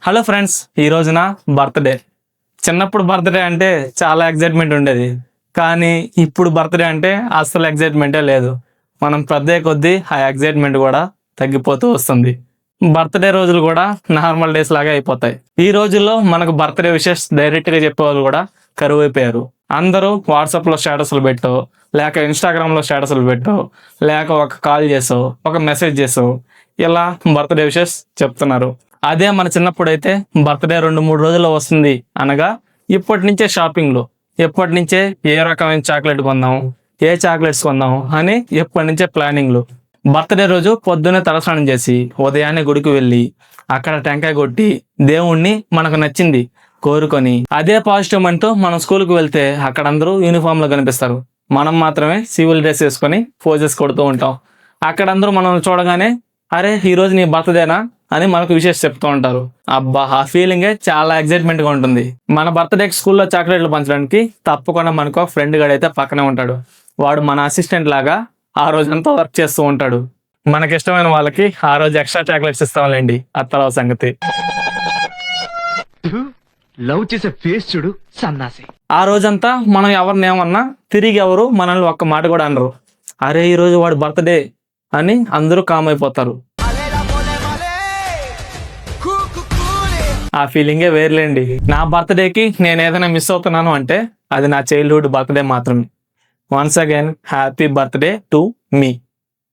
Hello friends, ఈ రోజున birthday. చిన్నప్పుడు బర్త్డే అంటే చాలా ఎగ్జైట్మెంట్ ఉండేది, కానీ ఇప్పుడు బర్త్డే అంటే అస్సలు ఎగ్జైట్మెంటే లేదు. మనం పెద్ద కొద్దీ ఆ ఎగ్జైట్మెంట్ కూడా తగ్గిపోతూ వస్తుంది. బర్త్డే రోజులు కూడా నార్మల్ డేస్ లాగా అయిపోతాయి. ఈ రోజుల్లో మనకు బర్త్డే విషెస్ డైరెక్ట్గా చెప్పేవాళ్ళు కూడా కరువైపోయారు. అందరూ వాట్సాప్లో స్టేటస్లు పెట్టో, లేక ఇన్స్టాగ్రామ్లో స్టేటస్లు పెట్టో, లేక ఒక కాల్ చేసో, ఒక మెసేజ్ చేసో ఇలా బర్త్డే విషెస్ చెప్తున్నారు. అదే మన చిన్నప్పుడు అయితే బర్త్డే 2-3 రోజుల్లో వస్తుంది అనగా ఇప్పటి నుంచే షాపింగ్లు, ఎప్పటి నుంచే ఏ రకమైన చాక్లెట్ కొందాం, ఏ చాక్లెట్స్ కొందాం అని ఎప్పటి నుంచే ప్లానింగ్లు. బర్త్డే రోజు పొద్దున్నే తలస్నానం చేసి ఉదయాన్నే గుడికి వెళ్ళి అక్కడ టెంకాయ కొట్టి దేవుణ్ణి మనకు నచ్చింది కోరుకొని అదే పాజిటివ్ అంటూ మనం స్కూల్కి వెళ్తే అక్కడ అందరూ యూనిఫామ్లో కనిపిస్తారు. మనం మాత్రమే సివిల్ డ్రెస్ వేసుకొని పోజెస్ కొడుతూ ఉంటాం. అక్కడ అందరూ మనం చూడగానే అరే ఈరోజు నీ బర్త్డేనా అని మనకు విషెస్ చెప్తూ ఉంటారు. అబ్బా, ఆ ఫీలింగే చాలా ఎగ్జైట్మెంట్ గా ఉంటుంది. మన బర్త్డేకి స్కూల్లో చాక్లెట్లు పంచడానికి తప్పకుండా మనకు ఒక ఫ్రెండ్ గడు అయితే పక్కనే ఉంటాడు. వాడు మన అసిస్టెంట్ లాగా ఆ రోజంతా వర్క్ చేస్తూ ఉంటాడు. మనకి ఇష్టమైన వాళ్ళకి ఆ రోజు ఎక్స్ట్రా చాక్లెట్స్ ఇస్తాంలేండి, అత్తల సంగతి. లవ్ చేసే ఫేస్ చూడు సన్నాసి. ఆ రోజంతా మనం ఎవరిని ఏమన్నా తిరిగి ఎవరు మనల్ని ఒక్క మాట కూడా అనరు. అరే ఈ రోజు వాడు బర్త్డే అని అందరూ కామ్ అయిపోతారు. ఆ ఫీలింగే వేర్లేండి. నా బర్త్డేకి నేను ఏదైనా మిస్ అవుతున్నాను అంటే అది నా చైల్డ్హుడ్ బర్త్డే మాత్రమే. Once again happy birthday to me.